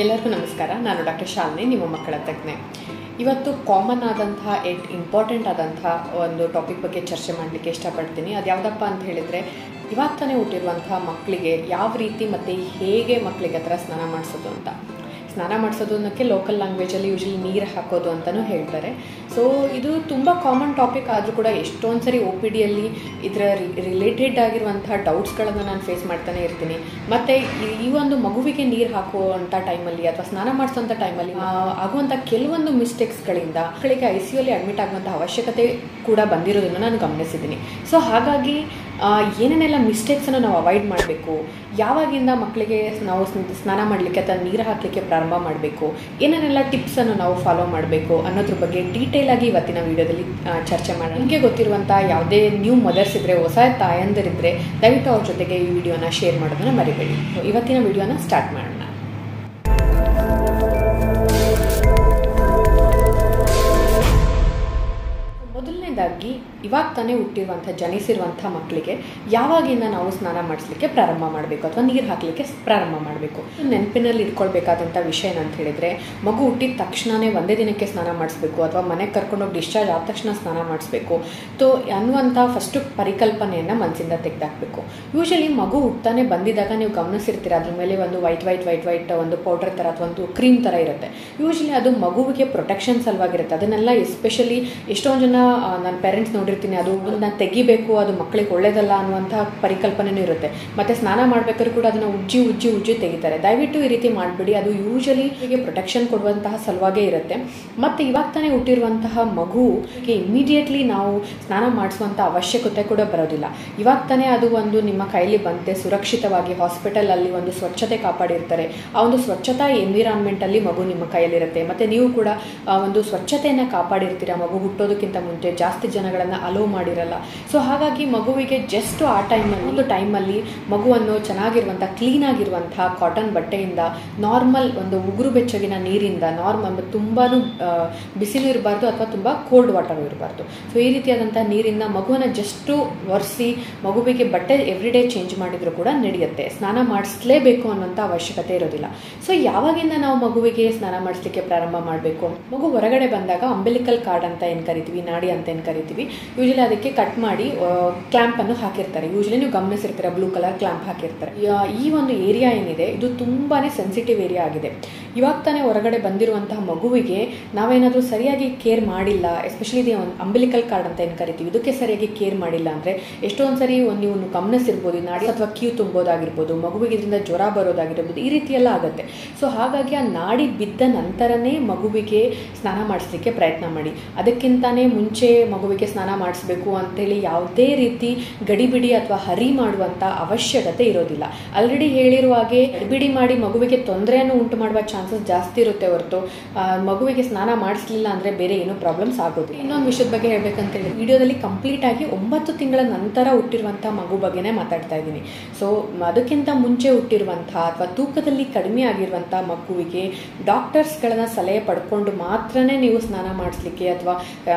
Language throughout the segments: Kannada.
ಎಲ್ಲರಿಗೂ ನಮಸ್ಕಾರ. ನಾನು ಡಾಕ್ಟರ್ ಶಾಲಿನಿ, ನಿಮ್ಮ ಮಕ್ಕಳ ತಜ್ಞೆ. ಇವತ್ತು ಕಾಮನ್ ಆದಂತಹ ಇಂಪಾರ್ಟೆಂಟ್ ಆದಂತಹ ಒಂದು ಟಾಪಿಕ್ ಬಗ್ಗೆ ಚರ್ಚೆ ಮಾಡಲಿಕ್ಕೆ ಇಷ್ಟಪಡ್ತೀನಿ. ಅದು ಯಾವುದಪ್ಪ ಅಂತ ಹೇಳಿದರೆ, ಇವಾಗ ತಾನೇ ಹುಟ್ಟಿರುವಂತಹ ಮಕ್ಕಳಿಗೆ ಯಾವ ರೀತಿ ಮತ್ತು ಹೇಗೆ ಮಕ್ಕಳಿಗೆ ಹತ್ರ ಸ್ನಾನ ಮಾಡಿಸೋದು ಅಂತ. ಸ್ನಾನ ಮಾಡಿಸೋದು ಅನ್ನೋಕ್ಕೆ ಲೋಕಲ್ ಲ್ಯಾಂಗ್ವೇಜಲ್ಲಿ ಯೂಶ್ವಲಿ ನೀರು ಹಾಕೋದು ಅಂತಲೂ ಹೇಳ್ತಾರೆ. ಸೊ ಇದು ತುಂಬ ಕಾಮನ್ ಟಾಪಿಕ್ ಆದರೂ ಕೂಡ ಎಷ್ಟೊಂದು ಸರಿ ಒ ಪಿ ಡಿಯಲ್ಲಿ ಇದರ ರಿಲೇಟೆಡ್ ಆಗಿರುವಂಥ ಡೌಟ್ಸ್ಗಳನ್ನು ನಾನು ಫೇಸ್ ಮಾಡ್ತಾನೆ ಇರ್ತೀನಿ. ಮತ್ತು ಈ ಒಂದು ಮಗುವಿಗೆ ನೀರು ಹಾಕುವಂಥ ಟೈಮಲ್ಲಿ ಅಥವಾ ಸ್ನಾನ ಮಾಡಿಸೋಂಥ ಟೈಮಲ್ಲಿ ಆಗುವಂಥ ಕೆಲವೊಂದು ಮಿಸ್ಟೇಕ್ಸ್ಗಳಿಂದ ಮಕ್ಕಳಿಗೆ ICU ಅಡ್ಮಿಟ್ ಆಗುವಂಥ ಅವಶ್ಯಕತೆ ಕೂಡ ಬಂದಿರೋದನ್ನು ನಾನು ಗಮನಿಸಿದ್ದೀನಿ. ಸೊ ಹಾಗಾಗಿ ಏನೇನೆಲ್ಲ ಮಿಸ್ಟೇಕ್ಸನ್ನು ನಾವು ಅವಾಯ್ಡ್ ಮಾಡಬೇಕು, ಯಾವಾಗಿಂದ ಮಕ್ಕಳಿಗೆ ನಾವು ಸ್ನಾನ ಮಾಡಲಿಕ್ಕೆ ಅಥವಾ ನೀರು ಹಾಕಲಿಕ್ಕೆ ಪ್ರಾರಂಭ ಮಾಡಬೇಕು, ಏನೇನೆಲ್ಲ ಟಿಪ್ಸನ್ನು ನಾವು ಫಾಲೋ ಮಾಡಬೇಕು ಅನ್ನೋದ್ರ ಬಗ್ಗೆ ಡೀಟೇಲ್ ಆಗಿ ಇವತ್ತಿನ ವಿಡಿಯೋದಲ್ಲಿ ಚರ್ಚೆ ಮಾಡೋಣ. ನಿಮಗೆ ಗೊತ್ತಿರುವಂಥ ಯಾವುದೇ ನ್ಯೂ ಮದರ್ಸ್ ಇದ್ದರೆ, ಹೊಸ ತಾಯಂದಿರಿದ್ದರೆ ದಯವಿಟ್ಟು ಅವ್ರ ಜೊತೆಗೆ ಈ ವಿಡಿಯೋನ ಶೇರ್ ಮಾಡೋದನ್ನು ಮರಿಬೇಡಿ. ಇವತ್ತಿನ ವಿಡಿಯೋನ ಸ್ಟಾರ್ಟ್ ಮಾಡೋಣ. ಮೊದಲನೇದಾಗಿ, ಇವಾಗ ತಾನೇ ಹುಟ್ಟಿರುವಂಥ ಜನಿಸಿರುವಂಥ ಮಕ್ಕಳಿಗೆ ಯಾವಾಗಿಂದ ನಾವು ಸ್ನಾನ ಮಾಡಿಸ್ಲಿಕ್ಕೆ ಪ್ರಾರಂಭ ಮಾಡಬೇಕು ಅಥವಾ ನೀರು ಹಾಕಲಿಕ್ಕೆ ಪ್ರಾರಂಭ ಮಾಡಬೇಕು. ನೆನಪಿನಲ್ಲಿ ಇಟ್ಕೊಳ್ಬೇಕಾದಂಥ ವಿಷಯ ಏನಂತ ಹೇಳಿದರೆ, ಮಗು ಹುಟ್ಟಿದ ತಕ್ಷಣವೇ ಒಂದೇ ದಿನಕ್ಕೆ ಸ್ನಾನ ಮಾಡಿಸ್ಬೇಕು ಅಥವಾ ಮನೆಗೆ ಕರ್ಕೊಂಡೋಗಿ ಡಿಸ್ಚಾರ್ಜ್ ಆದ ತಕ್ಷಣ ಸ್ನಾನ ಮಾಡಿಸ್ಬೇಕು ಅನ್ನುವಂಥ ಫಸ್ಟು ಪರಿಕಲ್ಪನೆಯನ್ನು ಮನಸ್ಸಿಂದ ತೆಗೆದಾಕಬೇಕು. ಯೂಶಲಿ ಮಗು ಹುಟ್ಟಾನೆ ಬಂದಿದ್ದಾಗ ನೀವು ಗಮನಿಸಿರ್ತೀರ, ಅದ್ರ ಮೇಲೆ ಒಂದು ವೈಟ್ ಒಂದು ಪೌಡರ್ ಥರ ಅಥವಾ ಒಂದು ಕ್ರೀಮ್ ಥರ ಇರುತ್ತೆ. ಯೂಶಲಿ ಅದು ಮಗುವಿಗೆ ಪ್ರೊಟೆಕ್ಷನ್ ಸಲುವಾಗಿರುತ್ತೆ. ಅದನ್ನೆಲ್ಲ ಎಸ್ಪೆಷಲಿ ಎಷ್ಟೊಂದು ಜನ ನನ್ನ ಪೇರೆಂಟ್ಸ್ ನೋಡಿರ್ತೀನಿ, ಅದು ನಾನು ತೆಗಿಬೇಕು, ಅದು ಮಕ್ಕಳಿಗೆ ಒಳ್ಳೇದಲ್ಲ ಅನ್ನುವಂಥ ಪರಿಕಲ್ಪನೆಯೂ ಇರುತ್ತೆ. ಮತ್ತು ಸ್ನಾನ ಮಾಡಬೇಕಾದ್ರೂ ಕೂಡ ಅದನ್ನು ಉಜ್ಜಿ ತೆಗಿತಾರೆ. ದಯವಿಟ್ಟು ಈ ರೀತಿ ಮಾಡಬೇಡಿ. ಅದು ಯೂಶಲಿ ಪ್ರೊಟೆಕ್ಷನ್ ಕೊಡುವಂತಹ ಸಲುವಾಗೇ ಇರುತ್ತೆ. ಮತ್ತು ಇವಾಗ ತಾನೇ ಹುಟ್ಟಿರುವಂತಹ ಮಗುಗೆ ಇಮಿಡಿಯೇಟ್ಲಿ ನಾವು ಸ್ನಾನ ಮಾಡಿಸುವಂಥ ಅವಶ್ಯಕತೆ ಕೂಡ ಬರೋದಿಲ್ಲ. ಇವಾಗ ತಾನೇ ಅದು ಒಂದು ನಿಮ್ಮ ಕೈಲಿ ಬಂತೆ, ಸುರಕ್ಷಿತವಾಗಿ ಹಾಸ್ಪಿಟಲಲ್ಲಿ ಒಂದು ಸ್ವಚ್ಛತೆ ಕಾಪಾಡಿರ್ತಾರೆ. ಆ ಒಂದು ಸ್ವಚ್ಛತಾ ಎನ್ವಿರಾನ್ಮೆಂಟಲ್ಲಿ ಮಗು ನಿಮ್ಮ ಕೈಯಲ್ಲಿರುತ್ತೆ. ಮತ್ತು ನೀವು ಕೂಡ ಒಂದು ಸ್ವಚ್ಛತೆಯನ್ನು ಕಾಪಾಡಿರ್ತೀರ. ಮಗು ಹುಟ್ಟೋದಕ್ಕಿಂತ ಮುಂಚೆ ಜಾಸ್ತಿ ಜನಗಳನ್ನು ಅಲೋ ಮಾಡಿರಲ್ಲ. ಸೊ ಹಾಗಾಗಿ ಮಗುವಿಗೆ ಜಸ್ಟ್ ಆ ಟೈಮಲ್ಲಿ ಮಗುವನ್ನು ಚೆನ್ನಾಗಿರುವಂಥ ಕ್ಲೀನಾಗಿರುವಂಥ ಕಾಟನ್ ಬಟ್ಟೆಯಿಂದ, ನಾರ್ಮಲ್ ಒಂದು ಉಗುರು ಬೆಚ್ಚಗಿನ ನೀರಿಂದ, ತುಂಬಾ ಬಿಸಿಲು ಇರಬಾರ್ದು ಅಥವಾ ತುಂಬ ಕೋಲ್ಡ್ ವಾಟರ್ ಇರಬಾರ್ದು. ಸೊ ಈ ರೀತಿಯಾದಂಥ ನೀರಿಂದ ಮಗುವನ್ನು ಜಸ್ಟು ಒರೆಸಿ ಮಗುವಿಗೆ ಬಟ್ಟೆ ಎವ್ರಿಡೇ ಚೇಂಜ್ ಮಾಡಿದರೂ ಕೂಡ ನಡೆಯುತ್ತೆ. ಸ್ನಾನ ಮಾಡಿಸಲೇಬೇಕು ಅನ್ನೋಂಥ ಅವಶ್ಯಕತೆ ಇರೋದಿಲ್ಲ. ಸೊ ಯಾವಾಗಿಂದ ನಾವು ಮಗುವಿಗೆ ಸ್ನಾನ ಮಾಡಿಸ್ಲಿಕ್ಕೆ ಪ್ರಾರಂಭ ಮಾಡಬೇಕು? ಮಗು ಹೊರಗಡೆ ಬಂದಾಗ ಅಂಬಿಲಿಕಲ್ ಕಾರ್ಡ್ ಅಂತ ಏನು ಕರಿತೀವಿ, ನಾಡಿ ಅಂತ ಏನು ಕರಿತೀವಿ, ಯೂಶಲಿ ಅದಕ್ಕೆ ಕಟ್ ಮಾಡಿ ಕ್ಲ್ಯಾಂಪನ್ನು ಹಾಕಿರ್ತಾರೆ. ಯೂಶಲಿ ನೀವು ಗಮನಿಸಿರ್ತೀರ, ಬ್ಲೂ ಕಲರ್ ಕ್ಲ್ಯಾಂಪ್ ಹಾಕಿರ್ತಾರೆ. ಈ ಒಂದು ಏರಿಯಾ ಏನಿದೆ, ಇದು ತುಂಬಾ ಸೆನ್ಸಿಟಿವ್ ಏರಿಯಾ ಆಗಿದೆ. ಇವಾಗ ತಾನೇ ಹೊರಗಡೆ ಬಂದಿರುವಂತಹ ಮಗುವಿಗೆ ನಾವೇನಾದರೂ ಸರಿಯಾಗಿ ಕೇರ್ ಮಾಡಿಲ್ಲ, ಎಸ್ಪೆಷಲಿ ಇದು ಅಂಬಿಲಿಕಲ್ ಕಾರ್ಡ್ ಅಂತ ಏನು ಕರಿತೀವಿ, ಇದಕ್ಕೆ ಸರಿಯಾಗಿ ಕೇರ್ ಮಾಡಿಲ್ಲ ಅಂದರೆ ಎಷ್ಟೊಂದು ಸರಿ ನೀವು ಗಮನಿಸಿರ್ಬೋದು, ನಾಡಿ ಅಥವಾ ಕ್ಯೂ ತುಂಬೋದಾಗಿರ್ಬೋದು, ಮಗುವಿಗೆ ಇದರಿಂದ ಜ್ವರ ಬರೋದಾಗಿರ್ಬೋದು, ಈ ರೀತಿಯೆಲ್ಲ ಆಗುತ್ತೆ. ಸೊ ಹಾಗಾಗಿ ಆ ನಾಡಿ ಬಿದ್ದ ನಂತರನೇ ಮಗುವಿಗೆ ಸ್ನಾನ ಮಾಡಿಸ್ಲಿಕ್ಕೆ ಪ್ರಯತ್ನ ಮಾಡಿ. ಅದಕ್ಕಿಂತಾನೇ ಮುಂಚೆ ಮಗುವಿಗೆ ಸ್ನಾನ ಮಾಡಿಸ್ಬೇಕು ಅಂತೇಳಿ ಯಾವುದೇ ರೀತಿ ಗಡಿಬಿಡಿ ಅಥವಾ ಹರಿ ಮಾಡುವಂಥ ಅವಶ್ಯಕತೆ ಇರೋದಿಲ್ಲ. ಆಲ್ರೆಡಿ ಹೇಳಿರುವ ಹಾಗೆ ಗಡಿಬಿಡಿ ಮಾಡಿ ಮಗುವಿಗೆ ತೊಂದರೆಯನ್ನು ಉಂಟು ಮಾಡುವ ಚಾನ್ಸಸ್ ಜಾಸ್ತಿ ಇರುತ್ತೆ ಹೊರತು ಮಗುವಿಗೆ ಸ್ನಾನ ಮಾಡಿಸ್ಲಿಲ್ಲ ಅಂದರೆ ಬೇರೆ ಏನೂ ಪ್ರಾಬ್ಲಮ್ಸ್ ಆಗೋದಿಲ್ಲ. ಇನ್ನೊಂದು ವಿಷಯದ ಬಗ್ಗೆ ಹೇಳ್ಬೇಕಂತೇಳಿ ವಿಡಿಯೋದಲ್ಲಿ ಕಂಪ್ಲೀಟ್ ಆಗಿ 9 ತಿಂಗಳ ನಂತರ ಹುಟ್ಟಿರುವಂಥ ಮಗು ಬಗ್ಗೆನೇ ಮಾತಾಡ್ತಾ ಇದ್ದೀನಿ. ಸೊ ಅದಕ್ಕಿಂತ ಮುಂಚೆ ಹುಟ್ಟಿರುವಂಥ ಅಥವಾ ತೂಕದಲ್ಲಿ ಕಡಿಮೆ ಆಗಿರುವಂಥ ಮಗುವಿಗೆ ಡಾಕ್ಟರ್ಸ್ಗಳನ್ನ ಸಲಹೆ ಪಡ್ಕೊಂಡು ಮಾತ್ರನೇ ನೀವು ಸ್ನಾನ ಮಾಡಿಸ್ಲಿಕ್ಕೆ ಅಥವಾ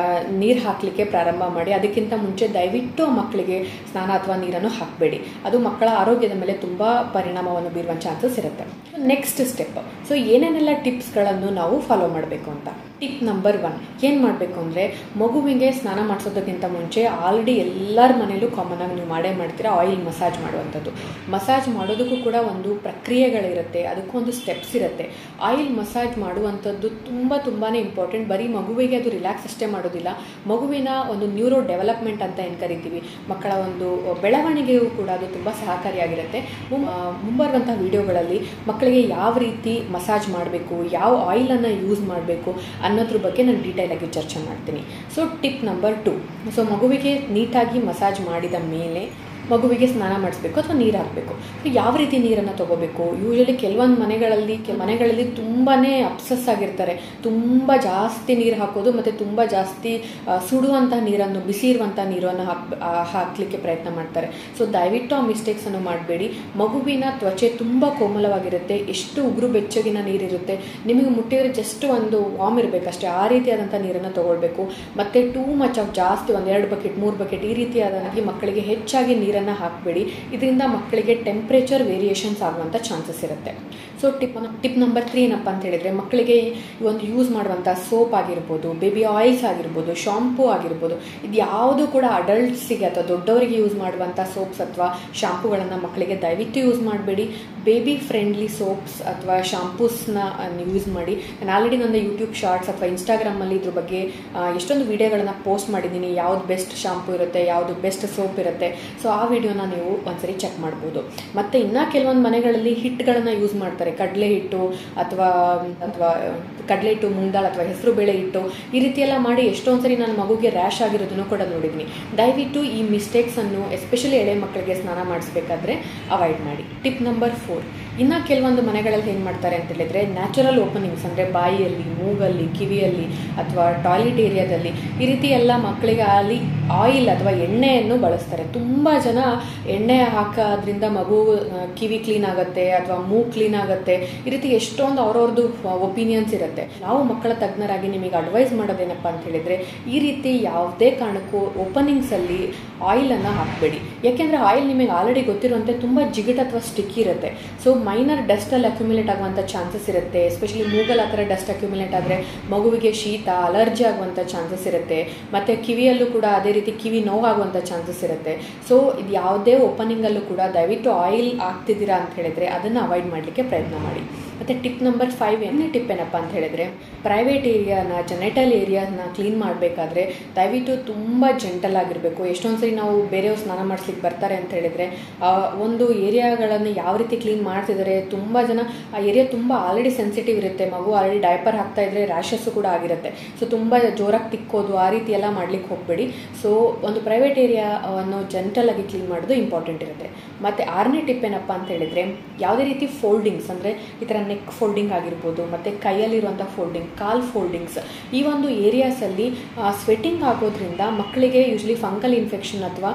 ನೀರು ಹಾಕಲಿಕ್ಕೆ ಪ್ರಾರಂಭ ಮಾಡಿ. ಅದಕ್ಕಿಂತ ಮುಂಚೆ ದಯವಿಟ್ಟು ಮಕ್ಕಳಿಗೆ ಸ್ನಾನ ಅಥವಾ ನೀರನ್ನು ಹಾಕಬೇಡಿ. ಅದು ಮಕ್ಕಳ ಆರೋಗ್ಯದ ಮೇಲೆ ತುಂಬ ಪರಿಣಾಮವನ್ನು ಬೀರುವ ಚಾನ್ಸಸ್ ಇರುತ್ತೆ. ನೆಕ್ಸ್ಟ್ ಸ್ಟೆಪ್, ಸೊ ಏನೇನೆಲ್ಲ ಟಿಪ್ಸ್ಗಳನ್ನು ನಾವು ಫಾಲೋ ಮಾಡಬೇಕು ಅಂತ. ಟಿಪ್ ನಂಬರ್ 1 ಏನು ಮಾಡಬೇಕು ಅಂದರೆ, ಮಗುವಿಗೆ ಸ್ನಾನ ಮಾಡಿಸೋದಕ್ಕಿಂತ ಮುಂಚೆ ಆಲ್ರೆಡಿ ಎಲ್ಲರ ಮನೇಲೂ ಕಾಮನ್ ಆಗಿ ನೀವು ಮಾಡ್ತೀರಾ, ಆಯಿಲ್ ಮಸಾಜ್ ಮಾಡುವಂಥದ್ದು. ಮಸಾಜ್ ಮಾಡೋದಕ್ಕೂ ಕೂಡ ಒಂದು ಪ್ರಕ್ರಿಯೆಗಳಿರುತ್ತೆ, ಅದಕ್ಕೂ ಒಂದು ಸ್ಟೆಪ್ಸ್ ಇರುತ್ತೆ. ಆಯಿಲ್ ಮಸಾಜ್ ಮಾಡುವಂಥದ್ದು ತುಂಬಾ ಇಂಪಾರ್ಟೆಂಟ್. ಬರೀ ಮಗುವಿಗೆ ಅದು ರಿಲ್ಯಾಕ್ಸ್ ಅಷ್ಟೇ ಮಾಡೋದಿಲ್ಲ, ಮಗುವಿನ ಒಂದು ನ್ಯೂರೋ ಡೆವಲಪ್ಮೆಂಟ್ ಅಂತ ಏನು ಕರಿತೀವಿ, ಮಕ್ಕಳ ಒಂದು ಬೆಳವಣಿಗೆಯೂ ಕೂಡ ಅದು ತುಂಬ ಸಹಕಾರಿಯಾಗಿರುತ್ತೆ. ಮುಂಬರುವಂಥ ವಿಡಿಯೋಗಳಲ್ಲಿ ಮಕ್ಕಳಿಗೆ ಯಾವ ರೀತಿ ಮಸಾಜ್ ಮಾಡಬೇಕು, ಯಾವ ಆಯಿಲನ್ನು ಯೂಸ್ ಮಾಡಬೇಕು ಅನ್ನೋದ್ರ ಬಗ್ಗೆ ನಾನು ಡೀಟೇಲ್ ಆಗಿ ಚರ್ಚೆ ಮಾಡ್ತೀನಿ. ಸೊ ಟಿಪ್ ನಂಬರ್ 2, ಸೊ ಮಗುವಿಗೆ ನೀಟಾಗಿ ಮಸಾಜ್ ಮಾಡಿದ ಮೇಲೆ ಮಗುವಿಗೆ ಸ್ನಾನ ಮಾಡಿಸ್ಬೇಕು ಅಥವಾ ನೀರು ಹಾಕಬೇಕು. ಯಾವ ರೀತಿ ನೀರನ್ನು ತೊಗೋಬೇಕು? ಯೂಶಲಿ ಕೆಲವೊಂದು ಮನೆಗಳಲ್ಲಿ ತುಂಬಾ ಅಪ್ಸೆಸ್ ಆಗಿರ್ತಾರೆ. ತುಂಬ ಜಾಸ್ತಿ ನೀರು ಹಾಕೋದು ಮತ್ತು ತುಂಬ ಜಾಸ್ತಿ ಸುಡುವಂಥ ನೀರನ್ನು, ಬಿಸಿ ಇರುವಂಥ ನೀರನ್ನು ಹಾಕಲಿಕ್ಕೆ ಪ್ರಯತ್ನ ಮಾಡ್ತಾರೆ. ಸೊ ದಯವಿಟ್ಟು ಆ ಮಿಸ್ಟೇಕ್ಸನ್ನು ಮಾಡಬೇಡಿ. ಮಗುವಿನ ತ್ವಚೆ ತುಂಬ ಕೋಮಲವಾಗಿರುತ್ತೆ, ಎಷ್ಟು ಉಗುರು ಬೆಚ್ಚಗಿನ ನೀರಿರುತ್ತೆ, ನಿಮಗೆ ಮುಟ್ಟಿದರೆ ಜಸ್ಟ್ ಒಂದು ವಾಮ್ ಇರಬೇಕಷ್ಟೇ, ಆ ರೀತಿಯಾದಂಥ ನೀರನ್ನು ತೊಗೊಳ್ಬೇಕು. ಮತ್ತು ಟೂ ಮಚ್ ಆಫ್ ಜಾಸ್ತಿ 1-2 ಬಕೆಟ್ 3 ಬಕೆಟ್ ಈ ರೀತಿಯಾಗಿ ಮಕ್ಕಳಿಗೆ ಹೆಚ್ಚಾಗಿ ನೀರನ್ನು ಹಾಕಬೇಡಿ. ಇದರಿಂದ ಮಕ್ಕಳಿಗೆ ಟೆಂಪ್ರೇಚರ್ ವೇರಿಯೇಷನ್ಸ್ ಆಗುವಂಥ ಚಾನ್ಸಸ್ ಇರುತ್ತೆ. ಸೊ ಟಿಪ್ ನಂಬರ್ 3 ಏನಪ್ಪ ಅಂತ ಹೇಳಿದರೆ, ಮಕ್ಕಳಿಗೆ ಒಂದು ಯೂಸ್ ಮಾಡುವಂಥ ಸೋಪ್ ಆಗಿರ್ಬೋದು, ಬೇಬಿ ಆಯಿಲ್ಸ್ ಆಗಿರ್ಬೋದು, ಶಾಂಪೂ ಆಗಿರ್ಬೋದು, ಇದು ಯಾವುದು ಕೂಡ ಅಡಲ್ಟ್ಸಿಗೆ ಅಥವಾ ದೊಡ್ಡವರಿಗೆ ಯೂಸ್ ಮಾಡುವಂಥ ಸೋಪ್ಸ್ ಅಥವಾ ಶಾಂಪೂಗಳನ್ನು ಮಕ್ಕಳಿಗೆ ದಯವಿಟ್ಟು ಯೂಸ್ ಮಾಡಬೇಡಿ. ಬೇಬಿ ಫ್ರೆಂಡ್ಲಿ ಸೋಪ್ಸ್ ಅಥವಾ ಶಾಂಪೂಸ್ನ ಯೂಸ್ ಮಾಡಿ. ನಾನು ಆಲ್ರೆಡಿ ನನ್ನ ಯೂಟ್ಯೂಬ್ ಶಾರ್ಟ್ಸ್ ಅಥವಾ ಇನ್ಸ್ಟಾಗ್ರಾಮಲ್ಲಿ ಇದ್ರ ಬಗ್ಗೆ ಎಷ್ಟೊಂದು ವಿಡಿಯೋಗಳನ್ನು ಪೋಸ್ಟ್ ಮಾಡಿದ್ದೀನಿ, ಯಾವ್ದು ಬೆಸ್ಟ್ ಶಾಂಪೂ ಇರುತ್ತೆ, ಯಾವುದು ಬೆಸ್ಟ್ ಸೋಪ್ ಇರುತ್ತೆ. ಸೊ ಆ ವಿಡಿಯೋನ ನೀವು ಒಂದ್ಸರಿ ಚೆಕ್ ಮಾಡ್ಬೋದು. ಮತ್ತು ಇನ್ನೂ ಕೆಲವೊಂದು ಮನೆಗಳಲ್ಲಿ ಹಿಟ್ಟುಗಳನ್ನು ಯೂಸ್ ಮಾಡ್ತಾರೆ, ಕಡಲೆ ಹಿಟ್ಟು ಅಥವಾ ಕಡಲೆ ಹಿಟ್ಟು, ಮುಂಗ್ದಾಳ ಅಥವಾ ಹೆಸರು ಬೇಳೆ ಹಿಟ್ಟು, ಈ ರೀತಿ ಎಲ್ಲ ಮಾಡಿ ಎಷ್ಟೊಂದು ಸರಿ ನನ್ನ ಮಗುಗೆ ರ್ಯಾಶ್ ಆಗಿರೋದನ್ನು ಕೂಡ ನೋಡಿದ್ದೀನಿ. ದಯವಿಟ್ಟು ಈ ಮಿಸ್ಟೇಕ್ಸನ್ನು ಎಸ್ಪೆಷಲಿ ಎಳೆ ಮಕ್ಕಳಿಗೆ ಸ್ನಾನ ಮಾಡಿಸ್ಬೇಕಾದ್ರೆ ಅವಾಯ್ಡ್ ಮಾಡಿ. ಟಿಪ್ ನಂಬರ್ 4, ಇನ್ನು ಕೆಲವೊಂದು ಮನೆಗಳಲ್ಲಿ ಏನು ಮಾಡ್ತಾರೆ ಅಂತ ಹೇಳಿದರೆ, ನ್ಯಾಚುರಲ್ ಓಪನಿಂಗ್ಸ್ ಅಂದರೆ ಬಾಯಿಯಲ್ಲಿ, ಮೂಗಲ್ಲಿ, ಕಿವಿಯಲ್ಲಿ ಅಥವಾ ಟಾಯ್ಲೆಟ್ ಏರಿಯಾದಲ್ಲಿ ಈ ರೀತಿ ಎಲ್ಲ ಮಕ್ಕಳಿಗೆ ಅಲ್ಲಿ ಆಯಿಲ್ ಅಥವಾ ಎಣ್ಣೆಯನ್ನು ಬಳಸ್ತಾರೆ. ತುಂಬ ಜನ ಎಣ್ಣೆ ಹಾಕೋದ್ರಿಂದ ಮಗು ಕಿವಿ ಕ್ಲೀನ್ ಆಗುತ್ತೆ ಅಥವಾ ಮೂಗು ಕ್ಲೀನ್ ಆಗುತ್ತೆ, ಈ ರೀತಿ ಎಷ್ಟೊಂದು ಅವ್ರವ್ರದ್ದು ಒಪಿನಿಯನ್ಸ್ ಇರುತ್ತೆ. ನಾವು ಮಕ್ಕಳ ತಜ್ಞರಾಗಿ ನಿಮಗೆ ಅಡ್ವೈಸ್ ಮಾಡೋದೇನಪ್ಪ ಅಂತ ಹೇಳಿದರೆ, ಈ ರೀತಿ ಯಾವುದೇ ಕಾರಣಕ್ಕೂ ಓಪನಿಂಗ್ಸಲ್ಲಿ ಆಯಿಲನ್ನು ಹಾಕಬೇಡಿ. ಯಾಕೆಂದರೆ ಆಯಿಲ್ ನಿಮಗೆ ಆಲ್ರೆಡಿ ಗೊತ್ತಿರುವಂತೆ ತುಂಬ ಜಿಗಿಟ್ ಅಥವಾ ಸ್ಟಿಕ್ಕಿ ಇರುತ್ತೆ. ಸೊ ಮೈನರ್ ಡಸ್ಟಲ್ಲಿ ಅಕ್ಯುಮುಲೇಟ್ ಆಗುವಂಥ ಚಾನ್ಸಸ್ ಇರುತ್ತೆ. ಎಸ್ಪೆಷಲಿ ಮೂಗಲ್ ಆ ಥರ ಡಸ್ಟ್ ಅಕ್ಯುಮುಲೇಟ್ ಆದರೆ ಮಗುವಿಗೆ ಶೀತ, ಅಲರ್ಜಿ ಆಗುವಂಥ ಚಾನ್ಸಸ್ ಇರುತ್ತೆ. ಮತ್ತು ಕಿವಿಯಲ್ಲೂ ಕೂಡ ಅದೇ ರೀತಿ ಕಿವಿ ನೋವಾಗುವಂಥ ಚಾನ್ಸಸ್ ಇರುತ್ತೆ. ಸೊ ಇದು ಯಾವುದೇ ಓಪನಿಂಗಲ್ಲೂ ಕೂಡ ದಯವಿಟ್ಟು ಆಯಿಲ್ ಹಾಕ್ತಿದ್ದೀರಾ ಅಂತ ಹೇಳಿದರೆ ಅದನ್ನು ಅವಾಯ್ಡ್ ಮಾಡಲಿಕ್ಕೆ ಪ್ರಯತ್ನ ಮಾಡಿ. ಮತ್ತು ಟಿಪ್ ನಂಬರ್ 5 ಟಿಪ್ ಏನಪ್ಪ ಅಂತ ಹೇಳಿದರೆ, ಪ್ರೈವೇಟ್ ಏರಿಯಾನ, ಜೆನೆಟಲ್ ಏರಿಯಾನ ಕ್ಲೀನ್ ಮಾಡಬೇಕಾದ್ರೆ ದಯವಿಟ್ಟು ತುಂಬ ಜೆಂಟಲ್ ಆಗಿರಬೇಕು. ಎಷ್ಟೊಂದು ಸರಿ ನಾವು ಬೇರೆಯವ್ರು ಸ್ನಾನ ಮಾಡಿಸ್ಲಿಕ್ಕೆ ಬರ್ತಾರೆ ಅಂತ ಹೇಳಿದರೆ ಒಂದು ಏರಿಯಾಗಳನ್ನು ಯಾವ ರೀತಿ ಕ್ಲೀನ್ ಮಾಡ್ತಿದ್ದಾರೆ, ತುಂಬ ಜನ ಆ ಏರಿಯಾ ತುಂಬ ಆಲ್ರೆಡಿ ಸೆನ್ಸಿಟಿವ್ ಇರುತ್ತೆ, ಮಗು ಆಲ್ರೆಡಿ ಡೈಪರ್ ಹಾಕ್ತಾ ಇದ್ರೆ ರ್ಯಾಷಸ್ಸು ಕೂಡ ಆಗಿರುತ್ತೆ. ಸೊ ತುಂಬ ಜೋರಾಗಿ ತಿಕ್ಕೋದು ಆ ರೀತಿ ಎಲ್ಲ ಮಾಡ್ಲಿಕ್ಕೆ ಹೋಗಬೇಡಿ. ಸೊ ಒಂದು ಪ್ರೈವೇಟ್ ಏರಿಯಾವನ್ನು ಜೆಂಟಲ್ ಆಗಿ ಕ್ಲೀನ್ ಮಾಡೋದು ಇಂಪಾರ್ಟೆಂಟ್ ಇರುತ್ತೆ. ಮತ್ತು 6ನೇ ಟಿಪ್ ಏನಪ್ಪ ಅಂತ ಹೇಳಿದರೆ, ಯಾವುದೇ ರೀತಿ ಫೋಲ್ಡಿಂಗ್ಸ್ ಅಂದರೆ ಈ ಥರ ನೆಕ್ ಫೋಲ್ಡಿಂಗ್ ಆಗಿರ್ಬೋದು, ಮತ್ತು ಕೈಯಲ್ಲಿರುವಂಥ ಫೋಲ್ಡಿಂಗ್, ಕಾಲ್ ಫೋಲ್ಡಿಂಗ್ಸ್, ಈ ಒಂದು ಏರಿಯಾಸಲ್ಲಿ ಸ್ವೆಟ್ಟಿಂಗ್ ಆಗೋದ್ರಿಂದ ಮಕ್ಕಳಿಗೆ ಯೂಶ್ವಲಿ ಫಂಗಲ್ ಇನ್ಫೆಕ್ಷನ್ ಅಥವಾ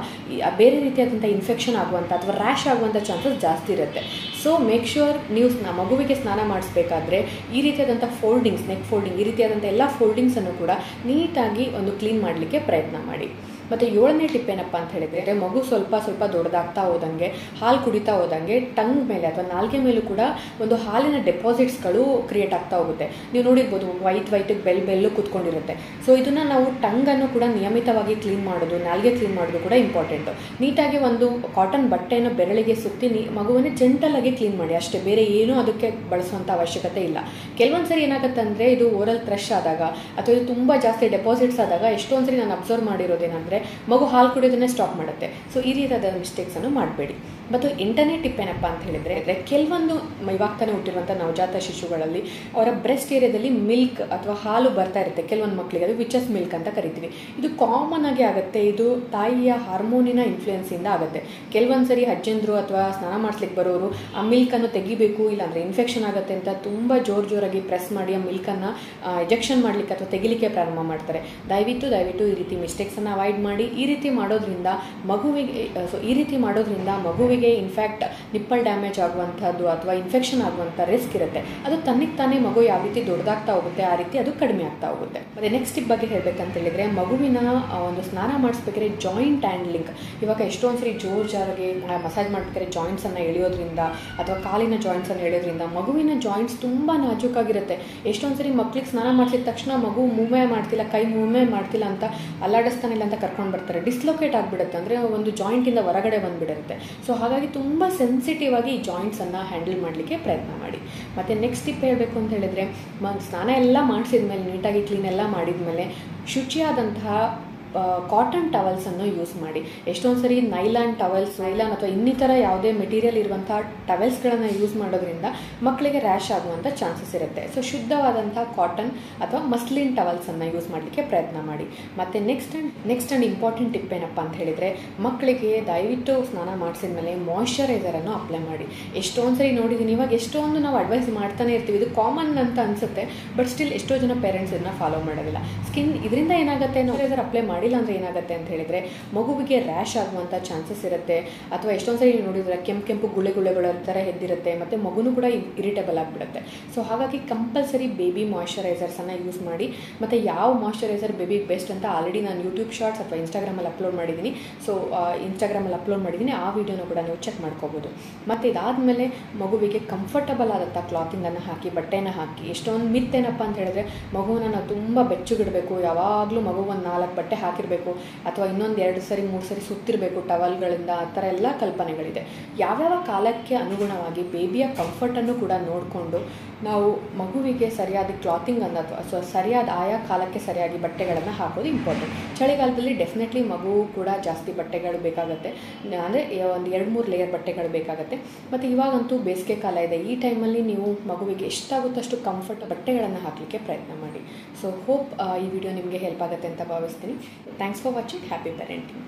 ಬೇರೆ ರೀತಿಯಾದಂಥ ಇನ್ಫೆಕ್ಷನ್ ಆಗುವಂಥ ಅಥವಾ ರ್ಯಾಶ್ ಆಗುವಂಥ ಚಾನ್ಸಸ್ ಜಾಸ್ತಿ ಇರುತ್ತೆ. ಸೊ ಮೇಕ್ ಶ್ಯೂರ್ ನೀವು ಮಗುವಿಗೆ ಸ್ನಾನ ಮಾಡಿಸ್ಬೇಕಾದ್ರೆ ಈ ರೀತಿಯಾದಂಥ ಫೋಲ್ಡಿಂಗ್ಸ್, ನೆಕ್ ಫೋಲ್ಡಿಂಗ್, ಈ ರೀತಿಯಾದಂಥ ಎಲ್ಲ ಫೋಲ್ಡಿಂಗ್ಸನ್ನು ಕೂಡ ನೀಟಾಗಿ ಒಂದು ಕ್ಲೀನ್ ಮಾಡಲಿಕ್ಕೆ ಪ್ರಯತ್ನ ಮಾಡಿ. ಮತ್ತು 7ನೇ ಟಿಪ್ ಏನಪ್ಪ ಅಂತ ಹೇಳಿದರೆ, ಮಗು ಸ್ವಲ್ಪ ದೊಡ್ಡದಾಗ್ತಾ ಹೋದಂಗೆ, ಹಾಲು ಕುಡಿತಾ ಹೋದಂಗೆ ಟಂಗ್ ಮೇಲೆ ಅಥವಾ ನಾಲ್ಗೆ ಮೇಲೂ ಕೂಡ ಒಂದು ಹಾಲಿನ ಡೆಪಾಸಿಟ್ಸ್ಗಳು ಕ್ರಿಯೇಟ್ ಆಗ್ತಾ ಹೋಗುತ್ತೆ. ನೀವು ನೋಡಿರ್ಬೋದು, ವೈಟಿಗೆ ಬೆಲ್ಲು ಕೂತ್ಕೊಂಡಿರುತ್ತೆ. ಸೊ ಇದನ್ನು ನಾವು ಟಂಗನ್ನು ಕೂಡ ನಿಯಮಿತವಾಗಿ ಕ್ಲೀನ್ ಮಾಡೋದು, ನಾಲ್ಗೆ ಕ್ಲೀನ್ ಮಾಡೋದು ಕೂಡ ಇಂಪಾರ್ಟೆಂಟು. ನೀಟಾಗಿ ಒಂದು ಕಾಟನ್ ಬಟ್ಟೆಯನ್ನು ಬೆರಳಿಗೆ ಸುತ್ತಿ ಮಗುವನ್ನು ಜೆಂಟಲಾಗಿ ಕ್ಲೀನ್ ಮಾಡಿ ಅಷ್ಟೇ, ಬೇರೆ ಏನೂ ಅದಕ್ಕೆ ಬಳಸುವಂಥ ಅವಶ್ಯಕತೆ ಇಲ್ಲ. ಕೆಲವೊಂದು ಸರಿ ಏನಾಗುತ್ತೆ ಅಂದರೆ, ಇದು ಓರಲ್ ಥ್ರಶ್ ಆದಾಗ ಅಥವಾ ಇದು ತುಂಬ ಜಾಸ್ತಿ ಡೆಪಾಸಿಟ್ಸ್ ಆದಾಗ ಎಷ್ಟೊಂದು ಸರಿ ನಾನು ಅಬ್ಸರ್ವ್ ಮಾಡಿರೋದೇನೆಂದರೆ, ಮಗು ಹಾಲು ಕುಡಿಯೋದನ್ನೇ ಸ್ಟಾಪ್ ಮಾಡುತ್ತೆ. ಸೊ ಈ ರೀತಿಯಾದ ಮಿಸ್ಟೇಕ್ಸನ್ನು ಮಾಡಬೇಡಿ. ಮತ್ತು 8ನೇ ಟಿಪ್ ಏನಪ್ಪ ಅಂತ ಹೇಳಿದರೆ, ಕೆಲವೊಂದು ಇವಾಗ ತಾನೇ ಹುಟ್ಟಿರುವಂಥ ನವಜಾತ ಶಿಶುಗಳಲ್ಲಿ ಅವರ ಬ್ರೆಸ್ಟ್ ಏರಿಯಾದಲ್ಲಿ ಮಿಲ್ಕ್ ಅಥವಾ ಹಾಲು ಬರ್ತಾ ಇರುತ್ತೆ ಕೆಲವೊಂದು ಮಕ್ಕಳಿಗೆ, ಅದು ವಿಚಸ್ ಮಿಲ್ಕ್ ಅಂತ ಕರಿತೀವಿ. ಇದು ಕಾಮನ್ ಆಗಿ ಆಗುತ್ತೆ. ಇದು ತಾಯಿಯ ಹಾರ್ಮೋನಿನ ಇನ್ಫ್ಲೂಯೆನ್ಸಿಂದ ಆಗುತ್ತೆ. ಕೆಲವೊಂದು ಸರಿ ಅಜ್ಜಂದ್ರು ಅಥವಾ ಸ್ನಾನ ಮಾಡಿಸ್ಲಿಕ್ಕೆ ಬರೋರು ಆ ಮಿಲ್ಕನ್ನು ತೆಗಿಬೇಕು, ಇಲ್ಲಾಂದರೆ ಇನ್ಫೆಕ್ಷನ್ ಆಗುತ್ತೆ ಅಂತ ತುಂಬ ಜೋರಾಗಿ ಪ್ರೆಸ್ ಮಾಡಿ ಆ ಮಿಲ್ಕನ್ನು ಎಜೆಕ್ಷನ್ ಮಾಡಲಿಕ್ಕೆ ಅಥವಾ ತೆಗಿಲಿಕ್ಕೆ ಪ್ರಾರಂಭ ಮಾಡ್ತಾರೆ. ದಯವಿಟ್ಟು ಈ ರೀತಿ ಮಿಸ್ಟೇಕ್ಸನ್ನು ಅವಾಯ್ಡ್ ಮಾಡಿ. ಈ ರೀತಿ ಮಾಡೋದ್ರಿಂದ ಮಗುವಿಗೆ ಇನ್ಫ್ಯಾಕ್ಟ್ ನಿಪ್ಪಲ್ ಡ್ಯಾಮೇಜ್ ಆಗುವಂಥದ್ದು ಅಥವಾ ಇನ್ಫೆಕ್ಷನ್ ಆಗುವಂಥ ರಿಸ್ಕ್ ಇರುತ್ತೆ. ಅದು ತನ್ನಿಗೆ ತಾನೇ ಮಗು ಯಾವ ರೀತಿ ದೊಡ್ಡದಾಗ್ತಾ ಹೋಗುತ್ತೆ ಆ ರೀತಿ ಅದು ಕಡಿಮೆ ಆಗ್ತಾ ಹೋಗುತ್ತೆ. ಮತ್ತು ನೆಕ್ಸ್ಟ್ ಟಿಪ್ ಬಗ್ಗೆ ಹೇಳಬೇಕಂತ ಹೇಳಿದರೆ, ಮಗುವಿನ ಒಂದು ಸ್ನಾನ ಮಾಡಿಸ್ಬೇಕಾದ್ರೆ ಜಾಯಿಂಟ್ ಹ್ಯಾಂಡ್ಲಿಂಗ್, ಇವಾಗ ಎಷ್ಟೊಂದು ಸರಿ ಜೋರಾಗಿ ಮಸಾಜ್ ಮಾಡ್ಬೇಕಾದ್ರೆ ಜಾಯಿಂಟ್ಸನ್ನು ಎಳೆಯೋದ್ರಿಂದ ಅಥವಾ ಕಾಲಿನ ಜಾಯಿಂಟ್ಸನ್ನು ಎಳೆಯೋದ್ರಿಂದ ಮಗುವಿನ ಜಾಯಿಂಟ್ಸ್ ತುಂಬ ನಾಜೂಕಾಗಿರುತ್ತೆ. ಎಷ್ಟೊಂದು ಸರಿ ಮಕ್ಳಿಗೆ ಸ್ನಾನ ಮಾಡಿಸಿದ ತಕ್ಷಣ ಮಗು ಮೂವೇ ಮಾಡ್ತಿಲ್ಲ, ಕೈ ಮೂವೇ ಮಾಡ್ತಿಲ್ಲ ಅಂತ ಅಲ್ಲಾಡಿಸ್ತಾನಿಲ್ಲ ಅಂತ ಕರ್ಕೊಂಡು ಬರ್ತಾರೆ. ಡಿಸ್ಲೊಕೇಟ್ ಆಗಿಬಿಡುತ್ತೆ, ಅಂದರೆ ಒಂದು ಜಾಯಿಂಟಿಂದ ಹೊರಗಡೆ ಬಂದುಬಿಡುತ್ತೆ. ಸೊ ಹಾಗಾಗಿ ತುಂಬ ಸೆನ್ಸಿಟಿವ್ ಆಗಿ ಈ ಜಾಯಿಂಟ್ಸನ್ನು ಹ್ಯಾಂಡಲ್ ಮಾಡಲಿಕ್ಕೆ ಪ್ರಯತ್ನ ಮಾಡಿ. ಮತ್ತು ನೆಕ್ಸ್ಟ್ ಟಿಪ್ ಹೇಳಬೇಕು ಅಂತ ಹೇಳಿದರೆ, ಸ್ನಾನ ಎಲ್ಲ ಮಾಡಿಸಿದ್ಮೇಲೆ, ನೀಟಾಗಿ ಕ್ಲೀನ್ ಎಲ್ಲ ಮಾಡಿದ್ಮೇಲೆ ಶುಚಿಯಾದಂತಹ ಕಾಟನ್ ಟವಲ್ಸನ್ನು ಯೂಸ್ ಮಾಡಿ. ಎಷ್ಟೊಂದು ಸರಿ ನೈಲಾನ್ ಅಥವಾ ಇನ್ನಿತರ ಯಾವುದೇ ಮೆಟೀರಿಯಲ್ ಇರುವಂಥ ಟವೆಲ್ಸ್ಗಳನ್ನು ಯೂಸ್ ಮಾಡೋದ್ರಿಂದ ಮಕ್ಕಳಿಗೆ ರ್ಯಾಶ್ ಆಗುವಂಥ ಚಾನ್ಸಸ್ ಇರುತ್ತೆ. ಸೊ ಶುದ್ಧವಾದಂಥ ಕಾಟನ್ ಅಥವಾ ಮಸ್ಲಿನ್ ಟವಲ್ಸನ್ನು ಯೂಸ್ ಮಾಡಲಿಕ್ಕೆ ಪ್ರಯತ್ನ ಮಾಡಿ. ಮತ್ತು ನೆಕ್ಸ್ಟ್ ಆ್ಯಂಡ್ ಇಂಪಾರ್ಟೆಂಟ್ ಟಿಪ್ ಏನಪ್ಪ ಅಂತ ಹೇಳಿದರೆ, ಮಕ್ಕಳಿಗೆ ದಯವಿಟ್ಟು ಸ್ನಾನ ಮಾಡಿಸಿದ ಮೇಲೆ ಮಾಯ್ಶ್ಚರೈಸರನ್ನು ಅಪ್ಲೈ ಮಾಡಿ. ಎಷ್ಟೊಂದು ಸರಿ ನೋಡಿದ್ದೀನಿ, ಇವಾಗ ಎಷ್ಟೊಂದು ನಾವು ಅಡ್ವೈಸ್ ಮಾಡ್ತಾನೆ ಇರ್ತೀವಿ, ಇದು ಕಾಮನ್ ಅಂತ ಅನಿಸುತ್ತೆ, ಬಟ್ ಸ್ಟಿಲ್ ಎಷ್ಟೋ ಜನ ಪೇರೆಂಟ್ಸ್ ಇದನ್ನ ಫಾಲೋ ಮಾಡೋದಿಲ್ಲ. ಸ್ಕಿನ್ ಇದರಿಂದ ಏನಾಗುತ್ತೆ, ಮಾಯ್ಶ್ಚರೈಸರ್ ಅಪ್ಲೈ ಮಾಡಿ ಮಾಡಿಲ್ಲ ಅಂದರೆ ಏನಾಗುತ್ತೆ ಅಂತ ಹೇಳಿದರೆ ಮಗುವಿಗೆ ರ್ಯಾಶ್ ಆಗುವಂಥ ಚಾನ್ಸಸ್ ಇರುತ್ತೆ. ಅಥವಾ ಎಷ್ಟೊಂದು ಸರಿ ನೀವು ನೋಡಿದ್ರೆ ಕೆಂಪು ಗುಳೆಗಳ ಥರ ಎದ್ದಿರುತ್ತೆ ಮತ್ತು ಮಗುನೂ ಕೂಡ ಇರಿಟೇಬಲ್ ಆಗಿಬಿಡುತ್ತೆ. ಸೊ ಹಾಗಾಗಿ ಕಂಪಲ್ಸರಿ ಬೇಬಿ ಮಾಯ್ಶ್ಚರೈಸರ್ಸನ್ನು ಯೂಸ್ ಮಾಡಿ. ಮತ್ತು ಯಾವ ಮಾಯ್ಶ್ಚರೈಸರ್ ಬೇಬಿಗೆ ಬೆಸ್ಟ್ ಅಂತ ಆಲ್ರೆಡಿ ನಾನು ಯೂಟ್ಯೂಬ್ ಶಾರ್ಟ್ಸ್ ಅಥವಾ ಇನ್ಸ್ಟಾಗ್ರಾಮಲ್ಲಿ ಅಪ್ಲೋಡ್ ಮಾಡಿದ್ದೀನಿ. ಸೊ ಇನ್ಸ್ಟಾಗ್ರಾಮಲ್ಲಿ ಅಪ್ಲೋಡ್ ಮಾಡಿದ್ದೀನಿ, ಆ ವಿಡಿಯೋನೂ ಕೂಡ ನೀವು ಚೆಕ್ ಮಾಡ್ಕೋಬೋದು. ಮತ್ತು ಇದಾದಮೇಲೆ ಮಗುವಿಗೆ ಕಂಫರ್ಟಬಲ್ ಆದಂಥ ಕ್ಲಾತಿಂಗನ್ನು ಹಾಕಿ, ಬಟ್ಟೆನ ಹಾಕಿ. ಎಷ್ಟೊಂದು ಮಿತ್ ಏನಪ್ಪ ಅಂತ ಹೇಳಿದ್ರೆ ಮಗುವನ್ನ ನಾವು ತುಂಬ ಬೆಚ್ಚಗಿಡಬೇಕು, ಯಾವಾಗಲೂ ಮಗು ಒಂದು 4 ಬಟ್ಟೆ ಹಾಕಿರಬೇಕು ಅಥವಾ ಇನ್ನೊಂದು 2 ಸರಿ 3 ಸರಿ ಸುತ್ತಿರಬೇಕು ಟವಲ್ಗಳಿಂದ, ಆ ಥರ ಎಲ್ಲ ಕಲ್ಪನೆಗಳಿದೆ. ಯಾವ್ಯಾವ ಕಾಲಕ್ಕೆ ಅನುಗುಣವಾಗಿ ಬೇಬಿಯ ಕಂಫರ್ಟನ್ನು ಕೂಡ ನೋಡಿಕೊಂಡು ನಾವು ಮಗುವಿಗೆ ಸರಿಯಾದ ಕ್ಲಾತಿಂಗನ್ನು ಅಥವಾ ಸರಿಯಾದ ಆಯಾ ಕಾಲಕ್ಕೆ ಸರಿಯಾಗಿ ಬಟ್ಟೆಗಳನ್ನು ಹಾಕೋದು ಇಂಪಾರ್ಟೆಂಟ್. ಚಳಿಗಾಲದಲ್ಲಿ ಡೆಫಿನೆಟ್ಲಿ ಮಗು ಕೂಡ ಜಾಸ್ತಿ ಬಟ್ಟೆಗಳು ಬೇಕಾಗುತ್ತೆ, ಅಂದರೆ ಒಂದು 2-3 ಲೇಯರ್ ಬಟ್ಟೆಗಳು ಬೇಕಾಗುತ್ತೆ. ಮತ್ತು ಇವಾಗಂತೂ ಬೇಸಿಗೆ ಕಾಲ ಇದೆ, ಈ ಟೈಮಲ್ಲಿ ನೀವು ಮಗುವಿಗೆ ಎಷ್ಟಾಗುತ್ತಷ್ಟು ಕಂಫರ್ಟ್ ಬಟ್ಟೆಗಳನ್ನು ಹಾಕಲಿಕ್ಕೆ ಪ್ರಯತ್ನ ಮಾಡಿ. ಸೊ ಹೋಪ್ ಈ ವಿಡಿಯೋ ನಿಮಗೆ ಹೆಲ್ಪ್ ಆಗುತ್ತೆ ಅಂತ ಭಾವಿಸ್ತೀನಿ. Thanks for watching. Happy parenting.